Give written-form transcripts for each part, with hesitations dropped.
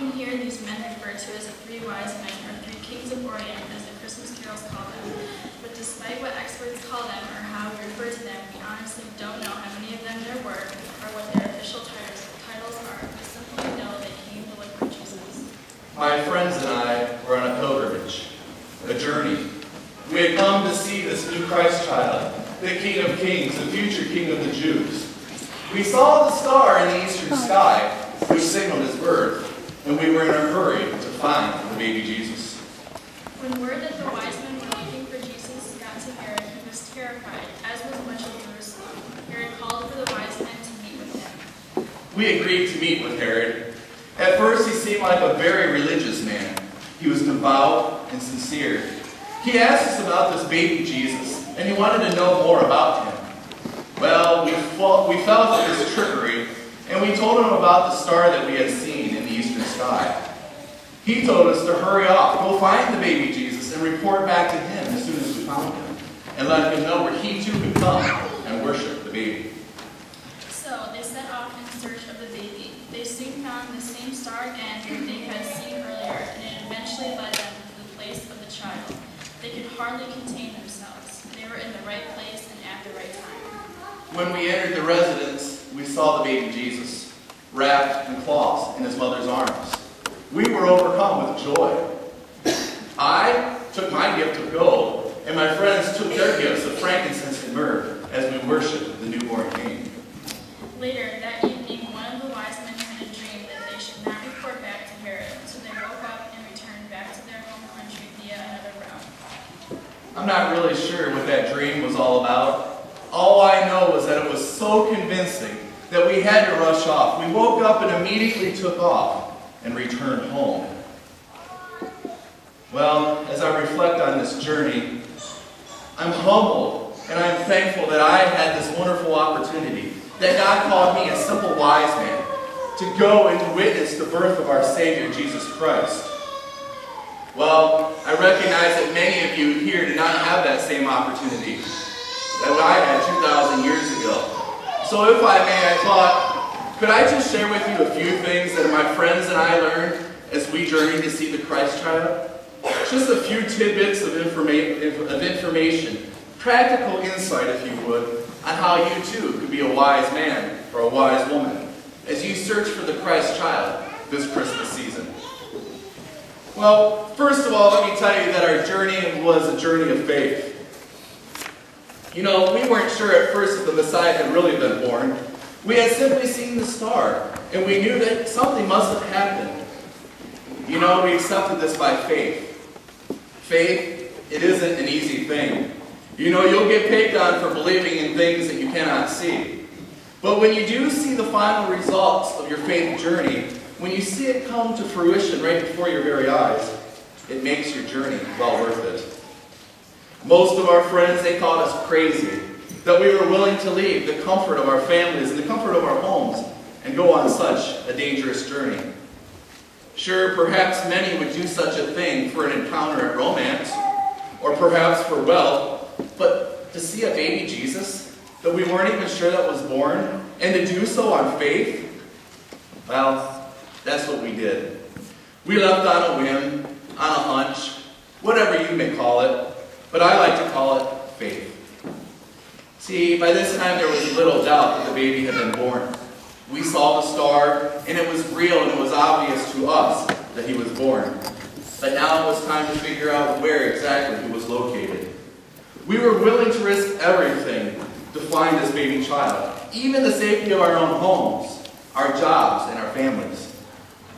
often hear these men referred to as the three wise men or three kings of Orient, as the Christmas carols call them. But despite what experts call them or how we refer to them, we honestly don't know how many of them there were or what their official titles are. We simply know they came to look for Jesus. My friends and I were on a pilgrimage, a journey. We had come to see this new Christ child, the King of Kings, the future King of the Jews. We saw the star in the eastern sky, which signaled his birth, and we were in a hurry to find the baby Jesus. When word that the wise men were looking for Jesus got to Herod, he was terrified, as was much of Jerusalem. Herod called for the wise men to meet with him. We agreed to meet with Herod. At first, he seemed like a very religious man. He was devout and sincere. He asked us about this baby Jesus, and he wanted to know more about him. Well, we fell for his trickery, and we told him about the star that we had seen in the eastern sky. He told us to hurry off, go find the baby Jesus, and report back to him as soon as we found him, and let him know where he too could come and worship the baby. So they set off in search of the baby. They soon found the same star again that they had seen earlier, and it eventually led them to the place of the child. They could hardly contain themselves. They were in the right place and at the right time. When we entered the residence, we saw the baby Jesus, wrapped in cloths in his mother's arms. We were overcome with joy. I took my gift of gold, and my friends took their gifts of frankincense and myrrh as we worshiped the newborn King. Later that evening, one of the wise men had a dream that they should not report back to Herod, so they woke up and returned back to their home country via another route. I'm not really sure what that dream was all about. All I know was that it was so convincing that we had to rush off. We woke up and immediately took off and returned home. Well, as I reflect on this journey, I'm humbled and I'm thankful that I had this wonderful opportunity, that God called me, a simple wise man, to go and to witness the birth of our Savior, Jesus Christ. Well, I recognize that many of you here did not have that same opportunity that I had 2,000 years ago. So if I may, I thought, could I just share with you a few things that my friends and I learned as we journeyed to see the Christ child? Just a few tidbits of information, practical insight, if you would, on how you too could be a wise man or a wise woman as you search for the Christ child this Christmas season. Well, first of all, let me tell you that our journey was a journey of faith. You know, we weren't sure at first if the Messiah had really been born. We had simply seen the star, and we knew that something must have happened. You know, we accepted this by faith. Faith, it isn't an easy thing. You know, you'll get picked on for believing in things that you cannot see. But when you do see the final results of your faith journey, when you see it come to fruition right before your very eyes, it makes your journey well worth it. Most of our friends, they called us crazy, that we were willing to leave the comfort of our families and the comfort of our homes and go on such a dangerous journey. Sure, perhaps many would do such a thing for an encounter at romance, or perhaps for wealth, but to see a baby Jesus that we weren't even sure that was born, and to do so on faith, well, that's what we did. We left on a whim, on a hunch, whatever you may call it, but I like to call it faith. See, by this time there was little doubt that the baby had been born. We saw the star, and it was real, and it was obvious to us that he was born. But now it was time to figure out where exactly he was located. We were willing to risk everything to find this baby child, even the safety of our own homes, our jobs, and our families.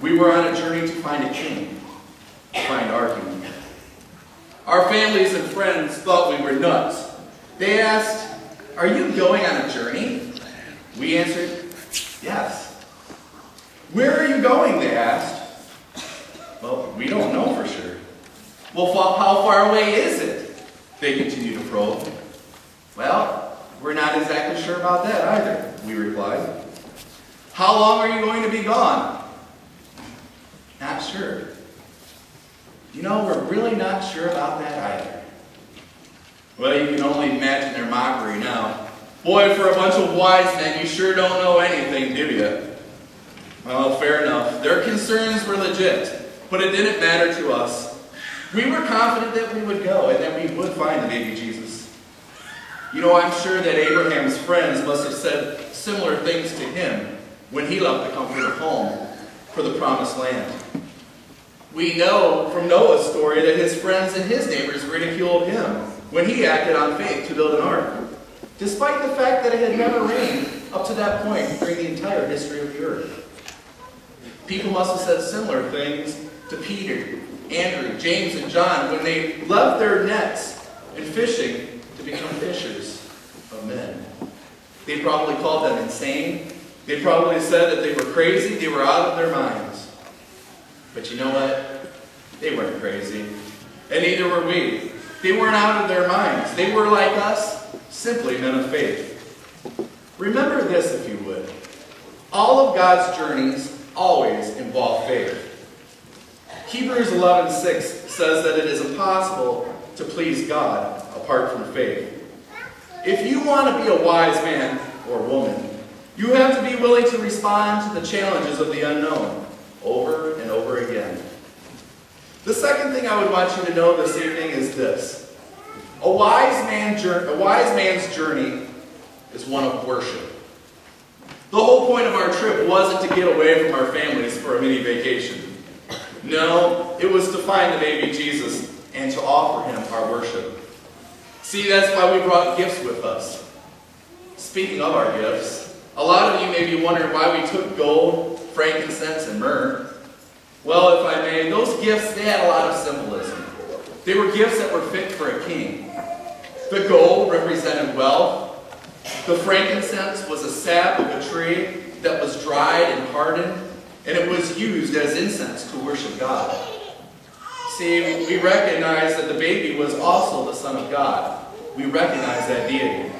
We were on a journey to find a king, to find our king. Our families and friends thought we were nuts. They asked, "Are you going on a journey?" We answered, "Yes." "Where are you going?" they asked. "Well, we don't know for sure." "Well, how far away is it?" they continued to probe. "Well, we're not exactly sure about that either," we replied. "How long are you going to be gone?" "Not sure." "You know, we're really not sure about that either." Well, you can only imagine their mockery now. Boy, for a bunch of wise men, you sure don't know anything, do you? Well, fair enough. Their concerns were legit, but it didn't matter to us. We were confident that we would go and that we would find the baby Jesus. You know, I'm sure that Abraham's friends must have said similar things to him when he left the comfort of home for the promised land. We know from Noah's story that his friends and his neighbors ridiculed him when he acted on faith to build an ark, despite the fact that it had never rained up to that point during the entire history of the earth. People must have said similar things to Peter, Andrew, James, and John when they left their nets and fishing to become fishers of men. They probably called them insane. They probably said that they were crazy, they were out of their minds. But you know what? They weren't crazy. And neither were we. They weren't out of their minds. They were like us, simply men of faith. Remember this, if you would. All of God's journeys always involve faith. Hebrews 11:6 says that it is impossible to please God apart from faith. If you want to be a wise man or woman, you have to be willing to respond to the challenges of the unknown over and over again. The second thing I would want you to know this evening is this. A wise man's journey is one of worship. The whole point of our trip wasn't to get away from our families for a mini vacation. No, it was to find the baby Jesus and to offer him our worship. See, that's why we brought gifts with us. Speaking of our gifts, a lot of you may be wondering why we took gold, frankincense, and myrrh. Well, if I may, those gifts, they had a lot of symbolism. They were gifts that were fit for a king. The gold represented wealth. The frankincense was a sap of a tree that was dried and hardened, and it was used as incense to worship God. See, we recognize that the baby was also the Son of God. We recognize that deity.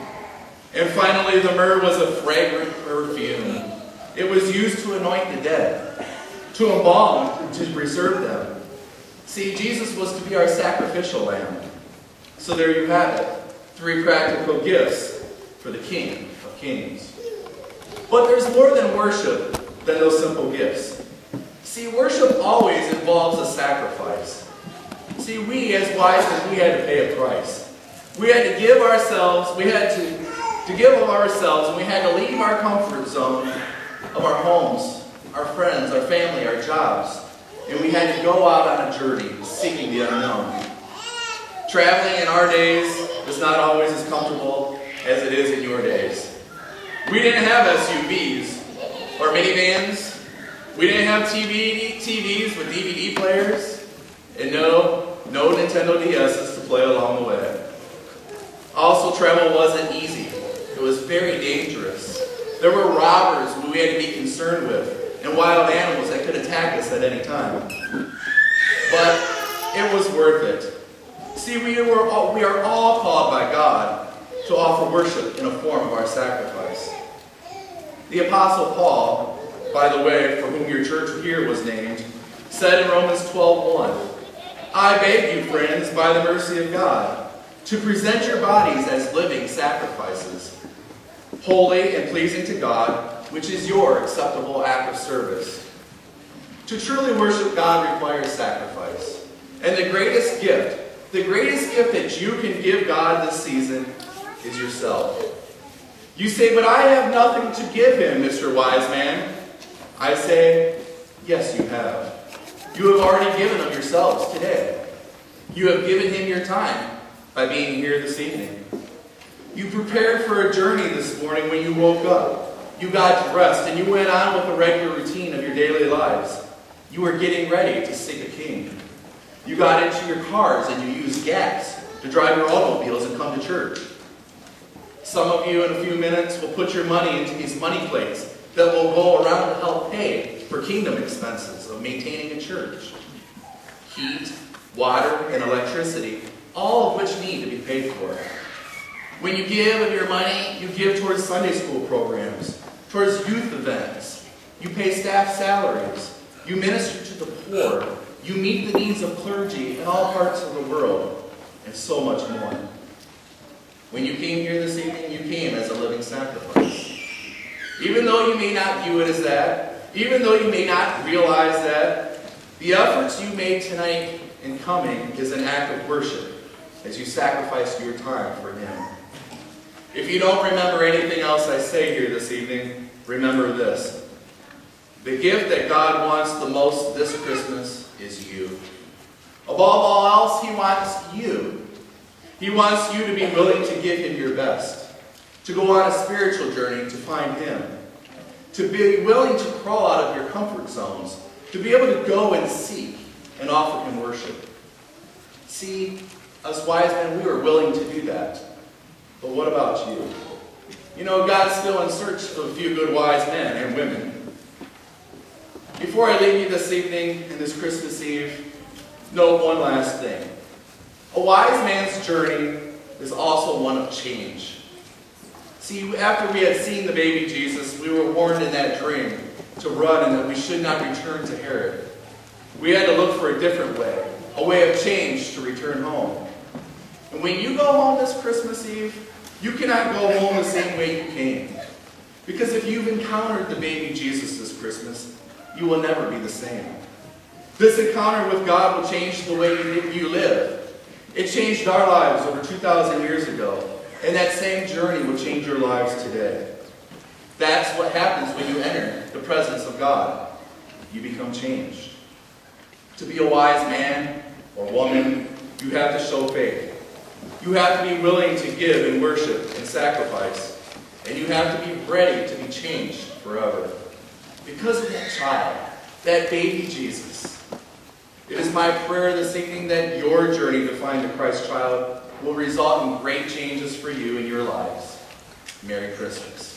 And finally, the myrrh was a fragrant perfume. It was used to anoint the dead, to embalm, to preserve them. See, Jesus was to be our sacrificial lamb. So there you have it, 3 practical gifts for the King of Kings. But there's more than worship than those simple gifts. See, worship always involves a sacrifice. See, we as wise men, we had to pay a price. We had to give ourselves, we had to give of ourselves, and we had to leave our comfort zone of our homes, our friends, our family, our jobs, and we had to go out on a journey seeking the unknown. Traveling in our days is not always as comfortable as it is in your days. We didn't have SUVs or minivans. We didn't have TVs with DVD players, and no Nintendo DSs to play along the way. Also, travel wasn't easy. It was very dangerous. There were robbers who we had to be concerned with, and wild animals that could attack us at any time. But it was worth it. See, we are all called by God to offer worship in a form of our sacrifice. The Apostle Paul, by the way, for whom your church here was named, said in Romans 12:1, I beg you, friends, by the mercy of God, to present your bodies as living sacrifices, holy and pleasing to God, which is your acceptable act of service. To truly worship God requires sacrifice. And the greatest gift that you can give God this season is yourself. You say, but I have nothing to give him, Mr. Wise Man. I say, yes, you have. You have already given of yourselves today. You have given him your time by being here this evening. You prepared for a journey this morning when you woke up. You got dressed and you went on with the regular routine of your daily lives. You were getting ready to seek a king. You got into your cars and you used gas to drive your automobiles and come to church. Some of you in a few minutes will put your money into these money plates that will go around to help pay for kingdom expenses of maintaining a church. Heat, water, and electricity, all of which need to be paid for. When you give of your money, you give towards Sunday school programs, towards youth events. You pay staff salaries. You minister to the poor. You meet the needs of clergy in all parts of the world, and so much more. When you came here this evening, you came as a living sacrifice. Even though you may not view it as that, Even though you may not realize that, the efforts you made tonight in coming is an act of worship as you sacrifice your time for Him. If you don't remember anything else I say here this evening, remember this. The gift that God wants the most this Christmas is you. Above all else, He wants you. He wants you to be willing to give Him your best, to go on a spiritual journey to find Him, to be willing to crawl out of your comfort zones, to be able to go and seek and offer Him worship. See, us wise men, we were willing to do that. But what about you? You know, God's still in search of a few good wise men and women. Before I leave you this evening and this Christmas Eve, note one last thing. A wise man's journey is also one of change. See, after we had seen the baby Jesus, we were warned in that dream to run and that we should not return to Herod. We had to look for a different way, a way of change to return home. And when you go home this Christmas Eve, you cannot go home the same way you came. Because if you've encountered the baby Jesus this Christmas, you will never be the same. This encounter with God will change the way you live. It changed our lives over 2,000 years ago. And that same journey will change your lives today. That's what happens when you enter the presence of God. You become changed. To be a wise man or woman, you have to show faith. You have to be willing to give and worship and sacrifice. And you have to be ready to be changed forever. Because of that child, that baby Jesus. It is my prayer this evening that your journey to find the Christ child will result in great changes for you in your lives. Merry Christmas.